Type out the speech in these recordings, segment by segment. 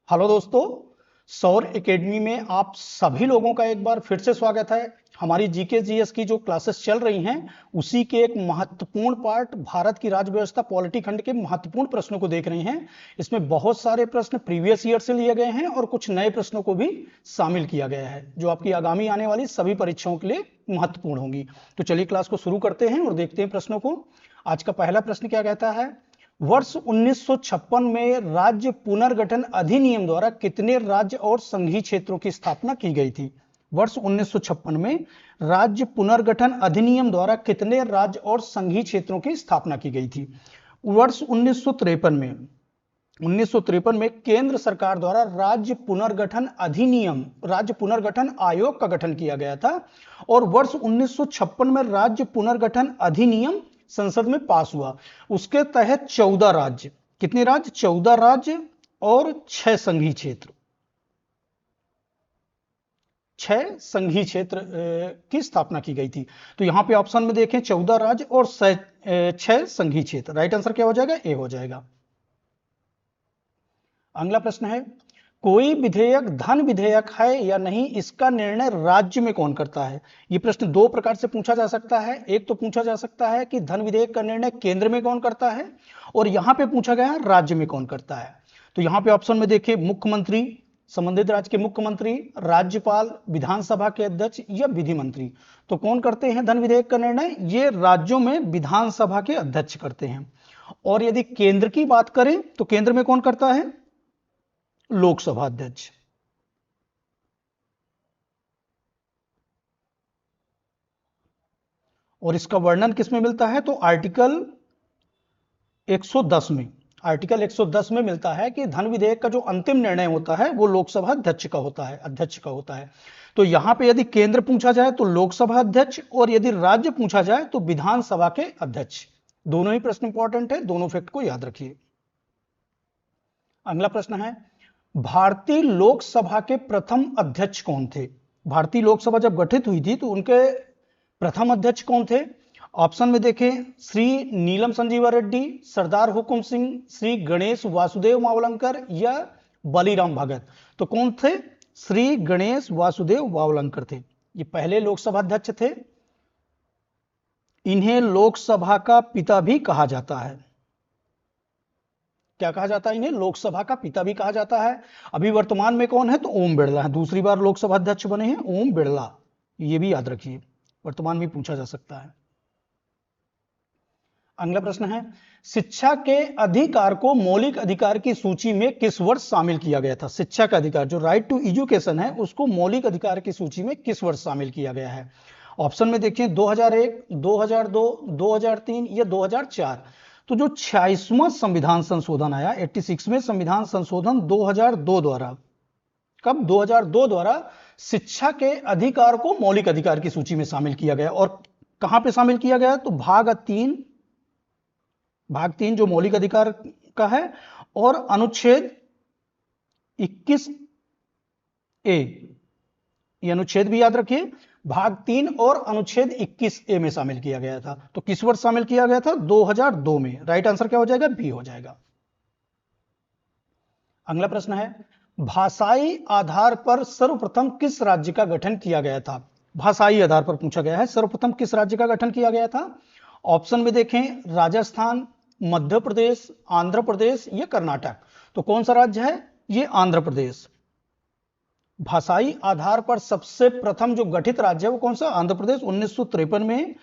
Hello दोस्तों, सौर academy में आप सभी लोगों का एक बार फिर से स्वागत है। हमारी जीके जीएस की जो क्लासेस चल रही हैं उसी के एक महत्वपूर्ण पार्ट भारत की राज्य व्यवस्था पॉलिटी खंड के महत्वपूर्ण प्रश्नों को देख रहे हैं। इसमें बहुत सारे प्रश्न प्रीवियस ईयर से लिए गए हैं और कुछ नए प्रश्नों को भी शामिल किया गया है जो आपकी आगामी आने वाली सभी परीक्षाओं के लिए महत्वपूर्ण होंगी। तो चलिए क्लास को शुरू करते हैं और देखते हैं प्रश्नों को। आज का पहला प्रश्न क्या कहता है, वर्ष 1956 में राज्य पुनर्गठन अधिनियम द्वारा कितने राज्य और संघीय क्षेत्रों की स्थापना की गई थी। वर्ष 1956 में राज्य पुनर्गठन अधिनियम द्वारा कितने राज्य और संघीय क्षेत्रों की स्थापना की गई थी। वर्ष 1953 में केंद्र सरकार द्वारा राज्य पुनर्गठन अधिनियम, राज्य पुनर्गठन आयोग का गठन किया गया था और वर्ष 1956 में राज्य पुनर्गठन अधिनियम संसद में पास हुआ। उसके तहत 14 राज्य, कितने राज्य, 14 राज्य और 6 संघीय क्षेत्र, 6 संघीय क्षेत्र की स्थापना की गई थी। तो यहां पे ऑप्शन में देखें 14 राज्य और 6 संघीय क्षेत्र। राइट आंसर क्या हो जाएगा, ए हो जाएगा। अगला प्रश्न है, कोई विधेयक धन विधेयक है या नहीं, इसका निर्णय राज्य में कौन करता है। यह प्रश्न दो प्रकार से पूछा जा सकता है। एक तो पूछा जा सकता है कि धन विधेयक का निर्णय केंद्र में कौन करता है और यहां पे पूछा गया है राज्य में कौन करता है। तो यहां पे ऑप्शन में देखिए, मुख्यमंत्री, संबंधित राज्य के मुख्यमंत्री, राज्यपाल, विधानसभा के अध्यक्ष या विधि मंत्री। तो कौन करते हैं धन विधेयक का निर्णय, ये राज्यों में विधानसभा के अध्यक्ष करते हैं। और यदि केंद्र की बात करें तो केंद्र में कौन करता है, लोकसभा अध्यक्ष। और इसका वर्णन किसमें मिलता है, तो आर्टिकल 110 में, आर्टिकल 110 में मिलता है कि धन विधेयक का जो अंतिम निर्णय होता है वो लोकसभा अध्यक्ष का होता है, अध्यक्ष का होता है। तो यहां पे यदि केंद्र पूछा जाए तो लोकसभा अध्यक्ष और यदि राज्य पूछा जाए तो विधानसभा के अध्यक्ष। दोनों ही प्रश्न इंपॉर्टेंट है, दोनों फैक्ट को याद रखिए। अगला प्रश्न है, भारतीय लोकसभा के प्रथम अध्यक्ष कौन थे। भारतीय लोकसभा जब गठित हुई थी तो उनके प्रथम अध्यक्ष कौन थे। ऑप्शन में देखें, श्री नीलम संजीवा रेड्डी, सरदार हुकुम सिंह, श्री गणेश वासुदेव मावलंकर या बलीराम भगत। तो कौन थे, श्री गणेश वासुदेव मावलंकर थे। ये पहले लोकसभा अध्यक्ष थे। इन्हें लोकसभा का पिता भी कहा जाता है। क्या कहा जाता है, इन्हें लोकसभा का पिता भी कहा जाता है। अभी वर्तमान में कौन है, तो ओम बिरला है, दूसरी बार लोकसभा अध्यक्ष बने हैं ओम बिरला। ये भी याद रखिए, वर्तमान में पूछा जा सकता है। अगला प्रश्न है, शिक्षा के अधिकार को मौलिक अधिकार की सूची में किस वर्ष शामिल किया गया था। शिक्षा का अधिकार, जो राइट टू एजुकेशन है, उसको मौलिक अधिकार की सूची में किस वर्ष शामिल किया गया है। ऑप्शन में देखिए, 2001, 2002, 2003 या 2004। तो जो 86वां संविधान संशोधन आया, 86वें संविधान संशोधन 2002 द्वारा, कब, 2002 द्वारा शिक्षा के अधिकार को मौलिक अधिकार की सूची में शामिल किया गया। और कहां पे शामिल किया गया, तो भाग 3 जो मौलिक अधिकार का है और अनुच्छेद 21A, ये अनुच्छेद भी याद रखिए, भाग 3 और अनुच्छेद 21A में शामिल किया गया था। तो किस वर्ष शामिल किया गया था, 2002 में। राइट आंसर क्या हो जाएगा, बी हो जाएगा। अगला प्रश्न है, भाषाई आधार पर सर्वप्रथम किस राज्य का गठन किया गया था। भाषाई आधार पर पूछा गया है, सर्वप्रथम किस राज्य का गठन किया गया था। ऑप्शन में देखें, राजस्थान, मध्य प्रदेश, आंध्र प्रदेश या कर्नाटक। तो कौन सा राज्य है, ये आंध्र प्रदेश। भाषाई आधार पर सबसे प्रथम जो गठित राज्य है वो कौन सा, आंध्र प्रदेश। 1953 में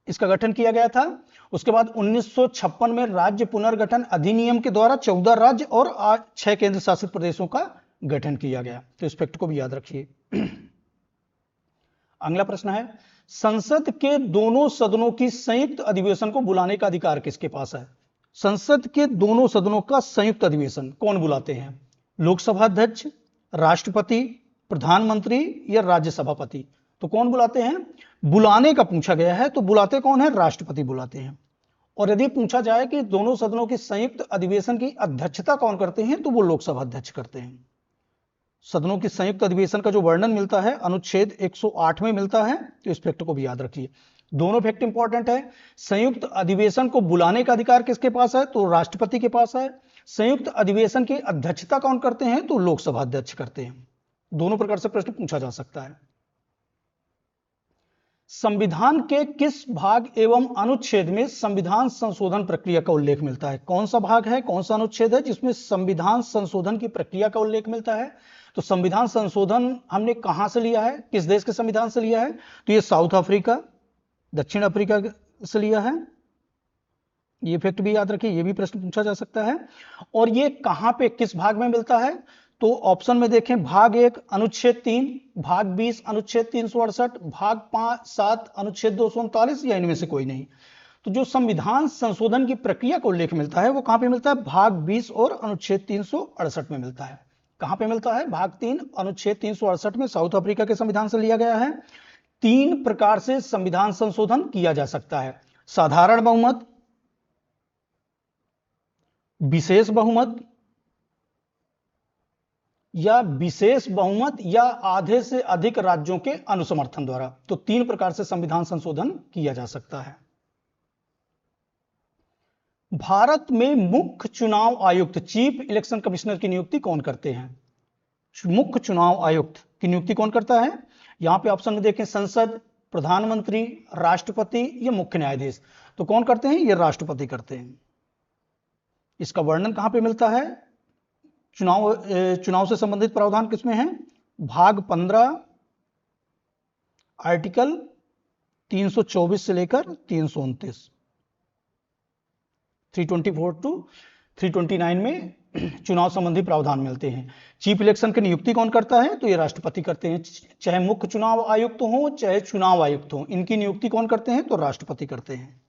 इसका गठन किया गया था। उसके बाद 1956 में राज्य पुनर्गठन अधिनियम के द्वारा 14 राज्य और 6 केंद्र शासित प्रदेशों का गठन किया गया। तो इस फैक्ट को भी याद रखिए। अगला प्रश्न है, संसद के दोनों सदनों की संयुक्त अधिवेशन को बुलाने का अधिकार किसके पास है। संसद के दोनों सदनों का संयुक्त अधिवेशन कौन बुलाते हैं, लोकसभा अध्यक्ष, राष्ट्रपति, प्रधानमंत्री या राज्य सभापति। तो कौन बुलाते हैं, बुलाने का पूछा गया है तो बुलाते कौन है, राष्ट्रपति बुलाते हैं। और यदि पूछा जाए कि दोनों सदनों की संयुक्त अधिवेशन की अध्यक्षता कौन करते हैं, तो वो लोकसभा अध्यक्ष करते हैं। सदनों की संयुक्त अधिवेशन का जो वर्णन मिलता है अनुच्छेद 108 में मिलता है। तो इस फैक्ट को भी याद रखिए, दोनों फैक्ट इंपॉर्टेंट है। संयुक्त अधिवेशन को बुलाने का अधिकार किसके पास है, तो राष्ट्रपति के पास है। संयुक्त अधिवेशन की अध्यक्षता कौन करते हैं? तो लोकसभा अध्यक्ष करते हैं। दोनों प्रकार से प्रश्न पूछा जा सकता है। संविधान के किस भाग एवं अनुच्छेद में संविधान संशोधन प्रक्रिया का उल्लेख मिलता है? कौन सा भाग है, कौन सा अनुच्छेद है जिसमें संविधान संशोधन की प्रक्रिया का उल्लेख मिलता है? तो संविधान संशोधन हमने कहां से लिया है, किस देश के संविधान से लिया है? तो ये साउथ अफ्रीका, दक्षिण अफ्रीका से लिया है। ये फैक्ट भी याद रखिए, ये भी प्रश्न पूछा जा सकता है। और ये कहां पे, किस भाग में मिलता है? तो ऑप्शन में देखें, भाग 1 अनुच्छेद 3, भाग 20 अनुच्छेद 368, भाग 7 अनुच्छेद 239, या इनमें से कोई नहीं। तो जो संविधान संशोधन की प्रक्रिया का उल्लेख मिलता है वो कहां पे मिलता है? भाग 20 और अनुच्छेद 368 में मिलता है। कहां पे मिलता है? भाग 3 अनुच्छेद 368 में, साउथ अफ्रीका के संविधान से लिया गया है। 3 प्रकार से संविधान संशोधन किया जा सकता है: साधारण बहुमत, विशेष बहुमत, या विशेष बहुमत, या आधे से अधिक राज्यों के अनुसमर्थन द्वारा। तो 3 प्रकार से संविधान संशोधन किया जा सकता है। भारत में मुख्य चुनाव आयुक्त, चीफ इलेक्शन कमिश्नर की नियुक्ति कौन करते हैं? मुख्य चुनाव आयुक्त की नियुक्ति कौन करता है? यहां पे ऑप्शन में देखें, संसद, प्रधानमंत्री, राष्ट्रपति या मुख्य न्यायाधीश। तो कौन करते हैं? ये राष्ट्रपति करते हैं। इसका वर्णन कहां पे मिलता है? चुनाव से संबंधित प्रावधान किसमें है? भाग 15 आर्टिकल 324 से लेकर 329, 324 टू 329 में चुनाव संबंधी प्रावधान मिलते हैं। चीफ इलेक्शन की नियुक्ति कौन करता है? तो ये राष्ट्रपति करते हैं। चाहे मुख्य चुनाव आयुक्त हो चाहे चुनाव आयुक्त हो, इनकी नियुक्ति कौन करते हैं? तो राष्ट्रपति करते हैं।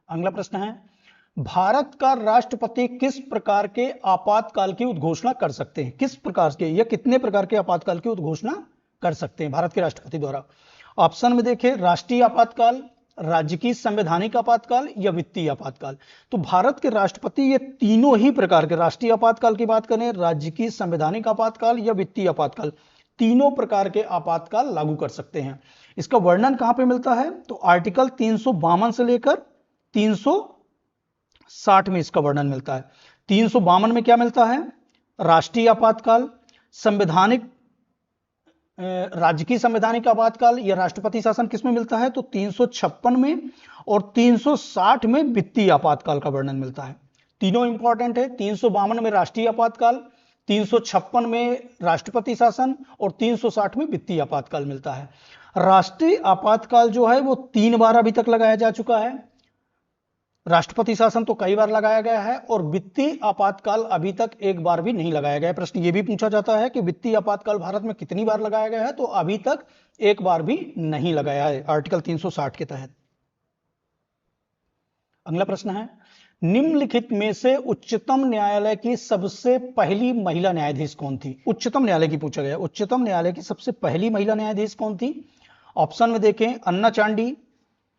अगला प्रश्न है, भारत का राष्ट्रपति किस प्रकार के आपातकाल की उद्घोषणा कर सकते हैं? किस प्रकार के या कितने प्रकार के आपातकाल की उद्घोषणा कर सकते हैं भारत के राष्ट्रपति द्वारा? ऑप्शन में देखें, राष्ट्रीय आपातकाल, राज्य की संवैधानिक आपातकाल या वित्तीय आपातकाल। तो भारत के राष्ट्रपति ये तीनों ही प्रकार के, राष्ट्रीय आपातकाल की बात करें, राज्य की संवैधानिक आपातकाल या वित्तीय आपातकाल, तीनों प्रकार के आपातकाल लागू कर सकते हैं। इसका वर्णन कहां पे मिलता है? तो आर्टिकल 352 से लेकर 360 में इसका वर्णन मिलता है। 352 में क्या मिलता है? राष्ट्रीय आपातकाल, संवैधानिक, राज्य की संवैधानिक आपातकाल या राष्ट्रपति शासन किसमें मिलता है? तो 356 में, और 360 में वित्तीय आपातकाल का वर्णन मिलता है। तीनों इंपॉर्टेंट है। 352 में राष्ट्रीय आपातकाल, 356 में राष्ट्रपति शासन और 360 में वित्तीय आपातकाल मिलता है। राष्ट्रीय आपातकाल जो है वो 3 बार अभी तक लगाया जा चुका है। राष्ट्रपति शासन तो कई बार लगाया गया है, और वित्तीय आपातकाल अभी तक एक बार भी नहीं लगाया गया है। प्रश्न ये भी पूछा जाता है कि वित्तीय आपातकाल भारत में कितनी बार लगाया गया है? तो अभी तक एक बार भी नहीं लगाया है आर्टिकल 360 के तहत। अगला प्रश्न है, निम्नलिखित में से उच्चतम न्यायालय की सबसे पहली महिला न्यायाधीश कौन थी? उच्चतम न्यायालय की पूछा गया, उच्चतम न्यायालय की सबसे पहली महिला न्यायाधीश कौन थी? ऑप्शन में देखें, अन्ना चांडी,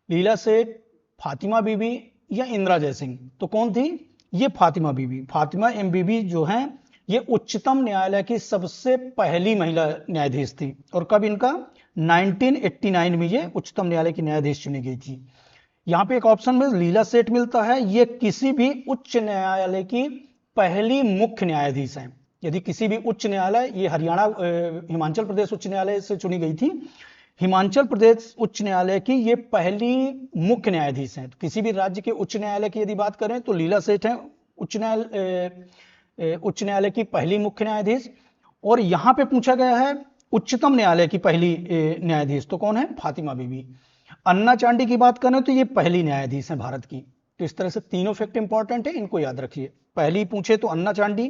लीला सेठ, फातिमा बीबी या इंदिरा जयसिंह। तो कौन थी? ये फातिमा बीबी, फातिमा एम बीबी जो हैं, ये उच्चतम न्यायालय की सबसे पहली महिला न्यायाधीश थी। और कब इनका? 1989 में ये उच्चतम न्यायालय की न्यायाधीश चुनी गई थी। यहां पे एक ऑप्शन में लीला सेठ मिलता है, ये किसी भी उच्च न्यायालय की पहली मुख्य न्यायाधीश हैं। यदि किसी भी उच्च न्यायालय, ये हरियाणा, हिमाचल प्रदेश उच्च न्यायालय से चुनी गई थी, हिमाचल प्रदेश उच्च न्यायालय की ये पहली मुख्य न्यायाधीश हैं। तो किसी भी राज्य के उच्च न्यायालय की यदि बात करें तो लीला सेठ हैं उच्च न्यायालय की पहली मुख्य न्यायाधीश। और यहां पे पूछा गया है उच्चतम न्यायालय की पहली न्यायाधीश, तो कौन है? फातिमा बीबी। अन्ना चांडी की बात करें तो ये पहली न्यायाधीश है भारत की। तो इस तरह से तीनों फैक्ट इंपॉर्टेंट है, इनको याद रखिए। पहली पूछे तो अन्ना चांडी,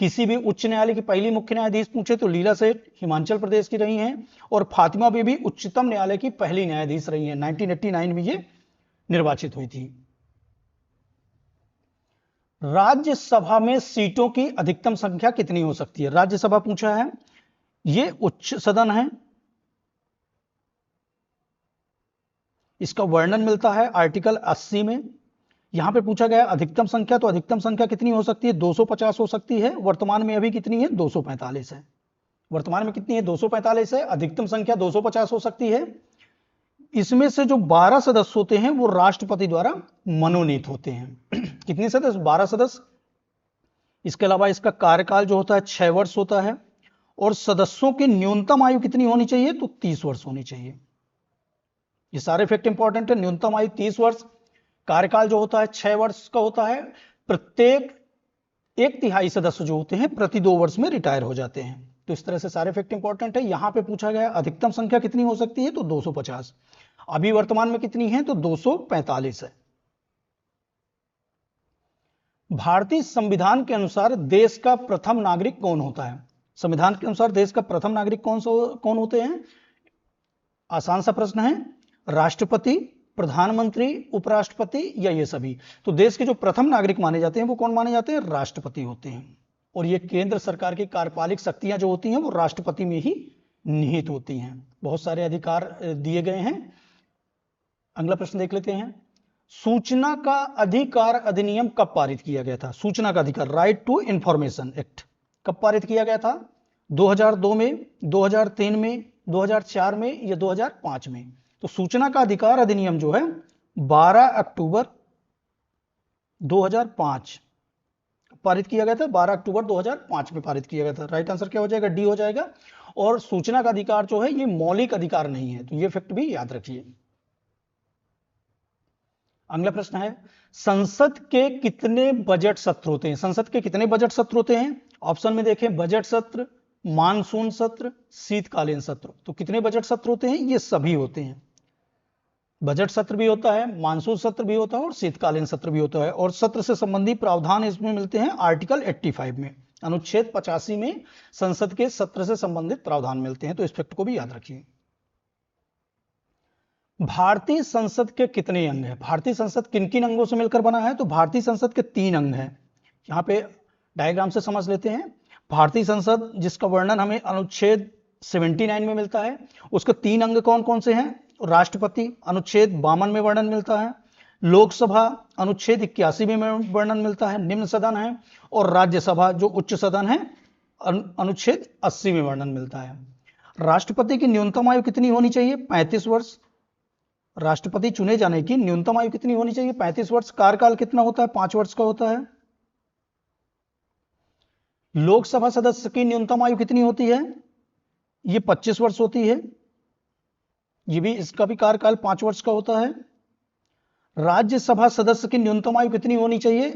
किसी भी उच्च न्यायालय की पहली मुख्य न्यायाधीश पूछे तो लीला सेठ हिमाचल प्रदेश की रही हैं, और फातिमा बीबी उच्चतम न्यायालय की पहली न्यायाधीश रही हैं। 1989 में ये निर्वाचित हुई थी। राज्यसभा में सीटों की अधिकतम संख्या कितनी हो सकती है? राज्यसभा पूछा है, ये उच्च सदन है। इसका वर्णन मिलता है आर्टिकल 80 में। यहां पे पूछा गया अधिकतम संख्या, तो अधिकतम संख्या कितनी हो सकती है? 250 हो सकती है। वर्तमान में अभी कितनी है? 245 है। वर्तमान में कितनी है? 245 है। अधिकतम संख्या 250 हो सकती है। इसमें से जो 12 सदस्य होते हैं वो राष्ट्रपति द्वारा मनोनीत होते हैं। कितने सदस्य? 12 सदस्य। इसके अलावा इसका कार्यकाल जो होता है 6 वर्ष होता है, और सदस्यों की न्यूनतम आयु कितनी होनी चाहिए? तो 30 वर्ष होनी चाहिए। ये सारे फैक्ट इंपॉर्टेंट है। न्यूनतम आयु 30 वर्ष, कार्यकाल जो होता है 6 वर्ष का होता है, प्रत्येक 1/3 सदस्य जो होते हैं प्रति 2 वर्ष में रिटायर हो जाते हैं। तो इस तरह से सारे फैक्ट इंपॉर्टेंट है। यहां पे पूछा गया अधिकतम संख्या कितनी हो सकती है? तो 250। अभी वर्तमान में कितनी है? तो 245 है। भारतीय संविधान के अनुसार देश का प्रथम नागरिक कौन होता है? संविधान के अनुसार देश का प्रथम नागरिक कौन होते हैं? आसान सा प्रश्न है। राष्ट्रपति, प्रधानमंत्री, उपराष्ट्रपति या ये सभी? तो देश के जो प्रथम नागरिक माने जाते हैं वो कौन माने जाते हैं? राष्ट्रपति होते हैं। और ये केंद्र सरकार की कार्यपालिक शक्तियां जो होती हैं वो राष्ट्रपति में ही निहित होती हैं। बहुत सारे अधिकार दिए गए हैं। अगला प्रश्न देख लेते हैं। सूचना का अधिकार अधिनियम कब पारित किया गया था? सूचना का अधिकार, राइट टू इंफॉर्मेशन एक्ट, कब पारित किया गया था? 2002 में, 2003 में, 2004 में या 2005 में? तो सूचना का अधिकार अधिनियम जो है 12 अक्टूबर 2005 पारित किया गया था। 12 अक्टूबर 2005 में पारित किया गया था। राइट आंसर क्या हो जाएगा? डी हो जाएगा। और सूचना का अधिकार जो है ये मौलिक अधिकार नहीं है, तो ये फैक्ट भी याद रखिए। अगला प्रश्न है, संसद के कितने बजट सत्र होते हैं? संसद के कितने बजट सत्र होते हैं? ऑप्शन में देखें, बजट सत्र, मानसून सत्र, शीतकालीन सत्र। तो कितने बजट सत्र होते हैं? ये सभी होते हैं। बजट सत्र भी होता है, मानसून सत्र भी होता है और शीतकालीन सत्र भी होता है। और सत्र से संबंधी प्रावधान इसमें मिलते हैं आर्टिकल 85 में, अनुच्छेद 85 में संसद के सत्र से संबंधित प्रावधान मिलते हैं। तो इस फैक्ट को भी याद रखिए। भारतीय संसद के कितने अंग हैं? भारतीय संसद किन किन अंगों से मिलकर बना है? तो भारतीय संसद के 3 अंग हैं। यहां पे डायग्राम से समझ लेते हैं। भारतीय संसद जिसका वर्णन हमें अनुच्छेद 79 में मिलता है, उसके 3 अंग कौन कौन से हैं? राष्ट्रपति, अनुच्छेद 52 में वर्णन मिलता है। लोकसभा, अनुच्छेद 81 में वर्णन मिलता है, निम्न सदन है। और राज्यसभा जो उच्च सदन है, अनुच्छेद 80 में वर्णन मिलता है। राष्ट्रपति की न्यूनतम आयु कितनी होनी चाहिए? 35 वर्ष। राष्ट्रपति चुने जाने की न्यूनतम आयु कितनी होनी चाहिए? 35 वर्ष। कार्यकाल कितना होता है? 5 वर्ष का होता है। लोकसभा सदस्य की न्यूनतम आयु कितनी होती है? ये 25 वर्ष होती है। ये भी, इसका भी कार्यकाल 5 वर्ष का होता है। राज्यसभा सदस्य की न्यूनतम आयु कितनी होनी चाहिए?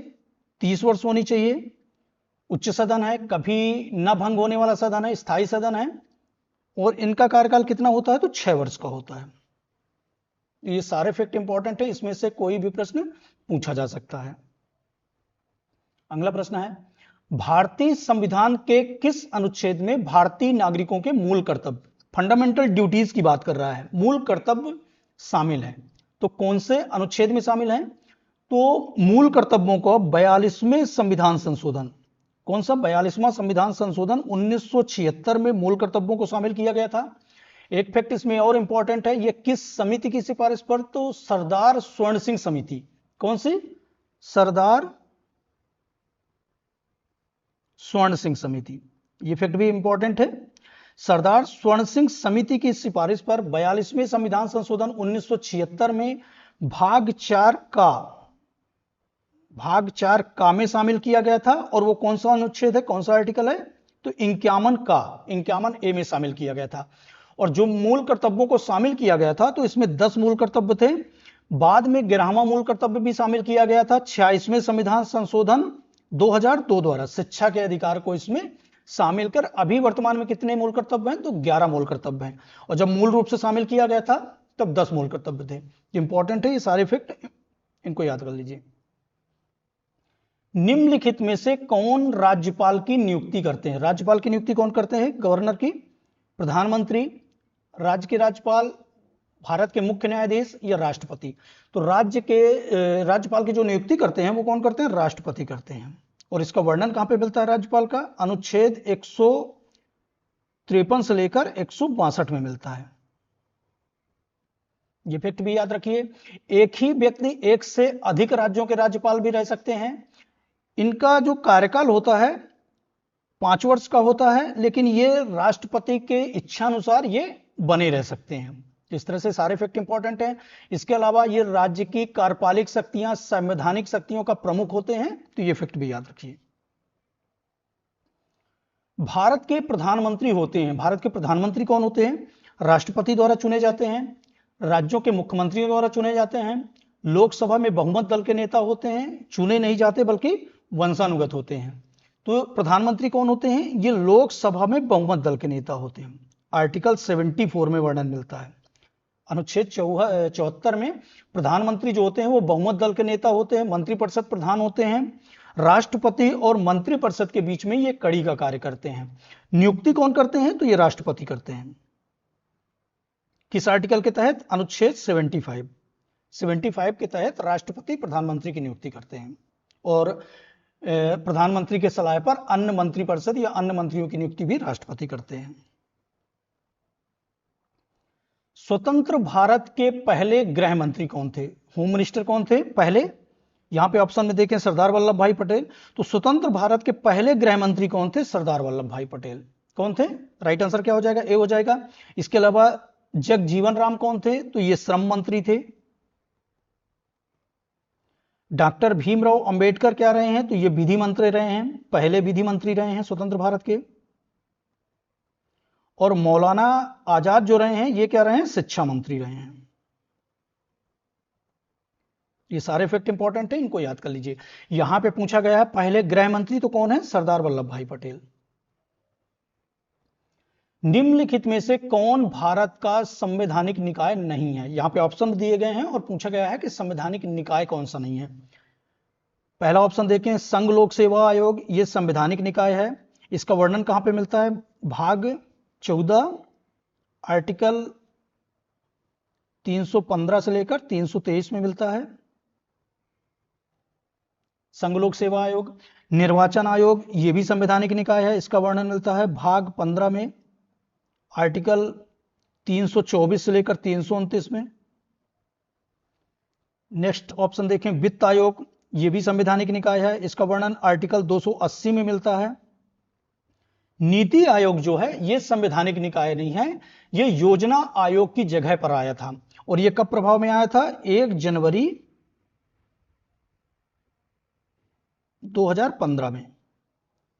30 वर्ष होनी चाहिए। उच्च सदन है, कभी न भंग होने वाला सदन है, स्थायी सदन है। और इनका कार्यकाल कितना होता है? तो 6 वर्ष का होता है। ये सारे फैक्ट इंपॉर्टेंट है, इसमें से कोई भी प्रश्न पूछा जा सकता है। अगला प्रश्न है, भारतीय संविधान के किस अनुच्छेद में भारतीय नागरिकों के मूल कर्तव्य, फंडामेंटल ड्यूटीज की बात कर रहा है, मूल कर्तव्य शामिल है? तो कौन से अनुच्छेद में शामिल है? तो मूल कर्तव्यों को 42वें संविधान संशोधन, कौन सा? 42वां संविधान संशोधन 1976 में मूल कर्तव्यों को शामिल किया गया था। एक फैक्ट इसमें और इंपॉर्टेंट है, ये किस समिति की सिफारिश पर? तो सरदार स्वर्ण सिंह समिति। कौन सी? सरदार स्वर्ण सिंह समिति। ये फैक्ट भी इंपॉर्टेंट है। सरदार स्वर्ण सिंह समिति की सिफारिश पर 42वें संविधान संशोधन 1976 में भाग 4 का में शामिल किया गया था। और वो कौन सा अनुच्छेद है, कौन सा आर्टिकल है? तो 51 ए में शामिल किया गया था। और जो मूल कर्तव्यों को शामिल किया गया था, तो इसमें 10 मूल कर्तव्य थे। बाद में 11वां मूल कर्तव्य भी शामिल किया गया था 26वें संविधान संशोधन 2002 द्वारा, शिक्षा के अधिकार को इसमें शामिल कर। अभी वर्तमान में कितने मूल कर्तव्य हैं? तो 11 मूल कर्तव्य हैं। और जब मूल रूप से शामिल किया गया था तब 10 मूल कर्तव्य थे। इंपॉर्टेंट है ये सारे फैक्ट, इनको याद कर लीजिए। निम्नलिखित में से कौन राज्यपाल की नियुक्ति करते हैं? राज्यपाल की नियुक्ति कौन करते हैं? गवर्नर की, प्रधानमंत्री, राज्य के राज्यपाल, भारत के मुख्य न्यायाधीश या राष्ट्रपति? तो राज्यपाल की जो नियुक्ति करते हैं वो कौन करते हैं? राष्ट्रपति करते हैं। और इसका वर्णन कहां पे मिलता है राज्यपाल का? अनुच्छेद 153 से लेकर 162 में मिलता है। ये फैक्ट भी याद रखिए। एक ही व्यक्ति एक से अधिक राज्यों के राज्यपाल भी रह सकते हैं। इनका जो कार्यकाल होता है 5 वर्ष का होता है, लेकिन ये राष्ट्रपति के इच्छानुसार ये बने रह सकते हैं। इस तरह से सारे फैक्ट इंपॉर्टेंट हैं। इसके अलावा ये राज्य की कार्यपालिक शक्तियां संवैधानिक शक्तियों का प्रमुख होते हैं, तो ये फैक्ट भी याद रखिए। भारत के प्रधानमंत्री होते हैं, भारत के प्रधानमंत्री कौन होते हैं? राष्ट्रपति द्वारा चुने जाते हैं, राज्यों के मुख्यमंत्रियों द्वारा चुने जाते हैं, लोकसभा में बहुमत दल के नेता होते हैं, चुने नहीं जाते बल्कि वंशानुगत होते हैं। तो प्रधानमंत्री कौन होते हैं? ये लोकसभा में बहुमत दल के नेता होते हैं। आर्टिकल 74 में वर्णन मिलता है। अनुच्छेद 74 में प्रधानमंत्री जो होते हैं वो बहुमत दल के नेता होते हैं, मंत्रिपरिषद प्रधान होते हैं। राष्ट्रपति और मंत्रिपरिषद के बीच में ये कड़ी का कार्य करते हैं। नियुक्ति कौन करते हैं? तो ये राष्ट्रपति करते हैं। किस आर्टिकल के तहत? अनुच्छेद 75 के तहत राष्ट्रपति प्रधानमंत्री की नियुक्ति करते हैं और प्रधानमंत्री के सलाह पर अन्य मंत्रिपरिषद या अन्य मंत्रियों की नियुक्ति भी राष्ट्रपति करते हैं। स्वतंत्र भारत के पहले गृह मंत्री कौन थे? होम मिनिस्टर कौन थे पहले? यहां पे ऑप्शन में देखें सरदार वल्लभ भाई पटेल। तो स्वतंत्र भारत के पहले गृह मंत्री कौन थे? सरदार वल्लभ भाई पटेल। कौन थे? राइट आंसर क्या हो जाएगा? ए हो जाएगा। इसके अलावा जगजीवन राम कौन थे? तो ये श्रम मंत्री थे। डॉक्टर भीमराव अंबेडकर क्या रहे हैं? तो ये विधि मंत्री रहे हैं, पहले विधि मंत्री रहे हैं स्वतंत्र भारत के। और मौलाना आजाद जो रहे हैं ये क्या रहे हैं? शिक्षा मंत्री रहे हैं। ये सारे फैक्ट इंपॉर्टेंट है, इनको याद कर लीजिए। यहां पे पूछा गया है पहले गृह मंत्री तो कौन है? सरदार वल्लभ भाई पटेल। निम्नलिखित में से कौन भारत का संवैधानिक निकाय नहीं है? यहां पे ऑप्शन दिए गए हैं और पूछा गया है कि संवैधानिक निकाय कौन सा नहीं है। पहला ऑप्शन देखें, संघ लोक सेवा आयोग, ये संवैधानिक निकाय है। इसका वर्णन कहां पे मिलता है? भाग 14 आर्टिकल 315 से लेकर 323 में मिलता है। संघ लोक सेवा आयोग। निर्वाचन आयोग ये भी संवैधानिक निकाय है, इसका वर्णन मिलता है भाग 15 में आर्टिकल 324 से लेकर 329 में। नेक्स्ट ऑप्शन देखें, वित्त आयोग, ये भी संवैधानिक निकाय है, इसका वर्णन आर्टिकल 280 में मिलता है। नीति आयोग जो है ये संवैधानिक निकाय नहीं है, ये योजना आयोग की जगह पर आया था। और ये कब प्रभाव में आया था? 1 जनवरी 2015 में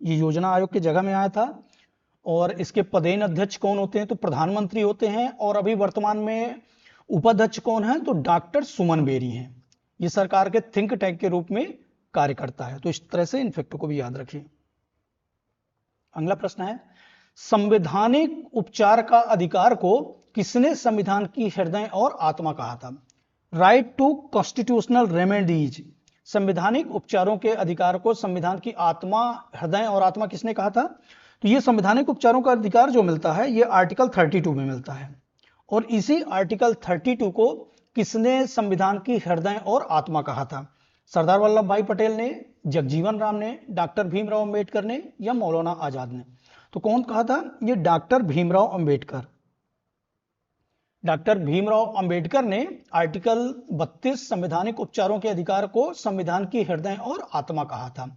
ये योजना आयोग की जगह में आया था। और इसके पदेन अध्यक्ष कौन होते हैं? तो प्रधानमंत्री होते हैं। और अभी वर्तमान में उपाध्यक्ष कौन है? तो डॉक्टर सुमन बेरी हैं। ये सरकार के थिंक टैंक के रूप में कार्य करता है। तो इस तरह से इन फैक्टों को भी याद रखिए। अगला प्रश्न है, संवैधानिक उपचार का अधिकार को किसने संविधान की हृदय और आत्मा कहा था? राइट टू कॉन्स्टिट्यूशनल रेमेडीज, संवैधानिक उपचारों के अधिकार को संविधान की आत्मा, हृदय और आत्मा किसने कहा था? तो ये संवैधानिक उपचारों का अधिकार जो मिलता है ये आर्टिकल 32 में मिलता है। और इसी आर्टिकल 32 को किसने संविधान की हृदय और आत्मा कहा था? सरदार वल्लभ भाई पटेल ने, जगजीवन राम ने, डॉक्टर भीमराव अंबेडकर ने या मौलाना आजाद ने? तो कौन कहा था? ये डॉक्टर भीमराव अंबेडकर। डॉक्टर भीमराव अंबेडकर ने आर्टिकल 32 संवैधानिक उपचारों के अधिकार को संविधान की हृदय और आत्मा कहा था।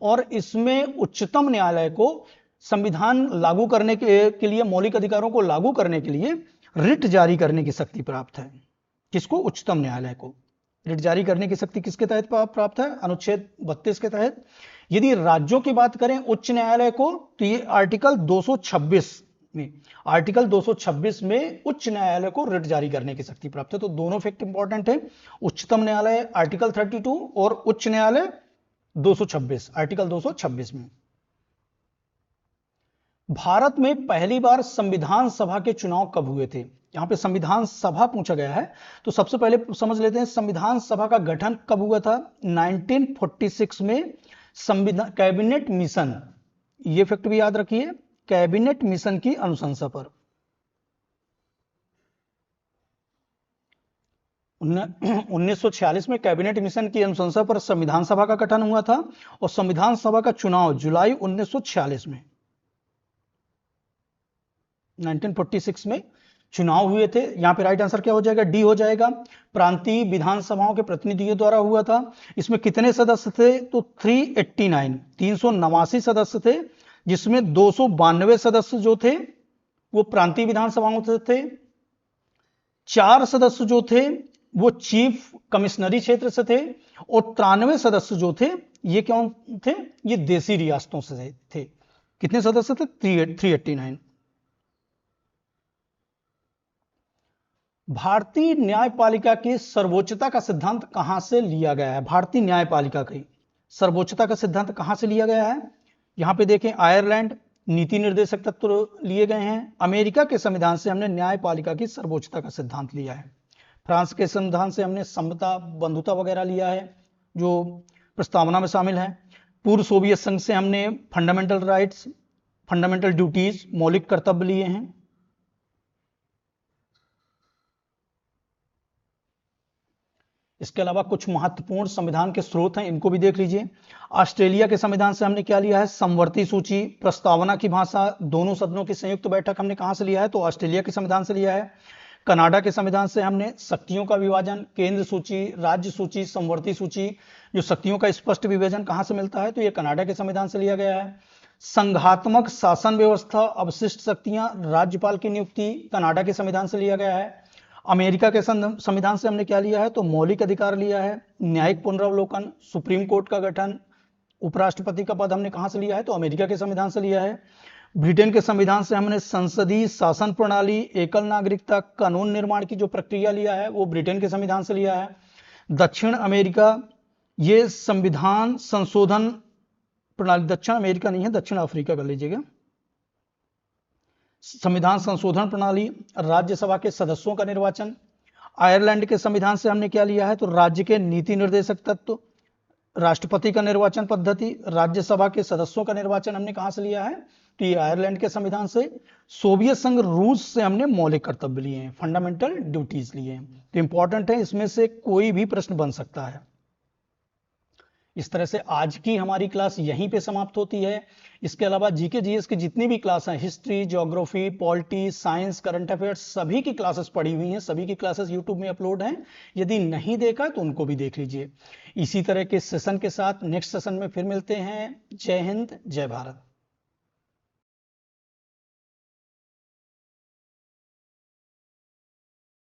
और इसमें उच्चतम न्यायालय को संविधान लागू करने के लिए, मौलिक अधिकारों को लागू करने के लिए रिट जारी करने की शक्ति प्राप्त है। किसको? उच्चतम न्यायालय को। रिट जारी करने की शक्ति किसके तहत प्राप्त है? अनुच्छेद 32 के तहत। यदि राज्यों की बात करें उच्च न्यायालय को, तो ये आर्टिकल 226 में, आर्टिकल 226 में उच्च न्यायालय को रिट जारी करने की शक्ति प्राप्त है। तो दोनों फैक्ट इंपॉर्टेंट है। उच्चतम न्यायालय आर्टिकल 32 और उच्च न्यायालय 226, आर्टिकल 226 में। भारत में पहली बार संविधान सभा के चुनाव कब हुए थे? यहां पे संविधान सभा पूछा गया है, तो सबसे पहले समझ लेते हैं संविधान सभा का गठन कब हुआ था। 1946 में संविधान कैबिनेट मिशन, ये फैक्ट भी याद रखिए, कैबिनेट मिशन की अनुशंसा पर 1946 में कैबिनेट मिशन की अनुशंसा पर संविधान सभा का गठन हुआ था। और संविधान सभा का चुनाव जुलाई 1946 में, 1946 में चुनाव हुए थे। यहां पे राइट आंसर क्या हो जाएगा? डी हो जाएगा। प्रांतीय विधानसभाओं के प्रतिनिधियों द्वारा हुआ था। इसमें कितने सदस्य थे? तो 389 सदस्य थे, जिसमें 292 सदस्य जो थे वो प्रांतीय विधानसभाओं से थे, 4 सदस्य जो थे वो चीफ कमिश्नरी क्षेत्र से थे और 93 सदस्य जो थे ये कौन थे, ये देसी रियासतों से थे। कितने सदस्य थे? 389। भारतीय न्यायपालिका की सर्वोच्चता का सिद्धांत कहां से लिया गया है? भारतीय न्यायपालिका की सर्वोच्चता का सिद्धांत कहां से लिया गया है? यहां पे देखें, आयरलैंड नीति निर्देशक तत्व लिए गए हैं। अमेरिका के संविधान से हमने न्यायपालिका की सर्वोच्चता का सिद्धांत लिया है। फ्रांस के संविधान से हमने समता, बंधुता वगैरह लिया है जो प्रस्तावना में शामिल है। पूर्व सोवियत संघ से हमने फंडामेंटल राइट्स, फंडामेंटल ड्यूटीज, मौलिक कर्तव्य लिए हैं। इसके अलावा कुछ महत्वपूर्ण संविधान के स्रोत हैं, इनको भी देख लीजिए। ऑस्ट्रेलिया के संविधान से हमने क्या लिया है? समवर्ती सूची, प्रस्तावना की भाषा, दोनों सदनों की संयुक्त बैठक हमने कहां से लिया है? तो ऑस्ट्रेलिया के संविधान से लिया है। कनाडा के संविधान से हमने शक्तियों का विभाजन, केंद्र सूची, राज्य सूची, समवर्ती सूची, जो शक्तियों का स्पष्ट विभाजन कहां से मिलता है? तो यह कनाडा के संविधान से लिया गया है। संघात्मक शासन व्यवस्था, अवशिष्ट शक्तियां, राज्यपाल की नियुक्ति कनाडा के संविधान से लिया गया है। अमेरिका के संविधान से हमने क्या लिया है? तो मौलिक अधिकार लिया है। न्यायिक पुनरावलोकन, सुप्रीम कोर्ट का गठन, उपराष्ट्रपति का पद हमने कहां से लिया है? तो अमेरिका के संविधान से लिया है। ब्रिटेन के संविधान से हमने संसदीय शासन प्रणाली, एकल नागरिकता, कानून निर्माण की जो प्रक्रिया लिया है वो ब्रिटेन के संविधान से लिया है। दक्षिण अमेरिका, ये संविधान संशोधन प्रणाली, दक्षिण अमेरिका नहीं है, दक्षिण अफ्रीका कर लीजिएगा। संविधान संशोधन प्रणाली, राज्यसभा के सदस्यों का निर्वाचन। आयरलैंड के संविधान से हमने क्या लिया है? तो राज्य के नीति निर्देशक तत्व, राष्ट्रपति का निर्वाचन पद्धति, राज्यसभा के सदस्यों का निर्वाचन हमने कहां से लिया है? तो ये आयरलैंड के संविधान से। सोवियत संघ रूस से हमने मौलिक कर्तव्य लिए हैं, फंडामेंटल ड्यूटीज लिए हैं। तो इंपॉर्टेंट है, इसमें से कोई भी प्रश्न बन सकता है। इस तरह से आज की हमारी क्लास यहीं पे समाप्त होती है। इसके अलावा जीके जीएस की जितनी भी क्लास हैं, history, geography, polity, science, current affairs, सभी की क्लासेस पड़ी हुई हैं। सभी की क्लासेस यूट्यूब में अपलोड हैं। यदि नहीं देखा तो उनको भी देख लीजिए। इसी तरह के सेशन के साथ नेक्स्ट सेशन में फिर मिलते हैं। जय हिंद, जय भारत।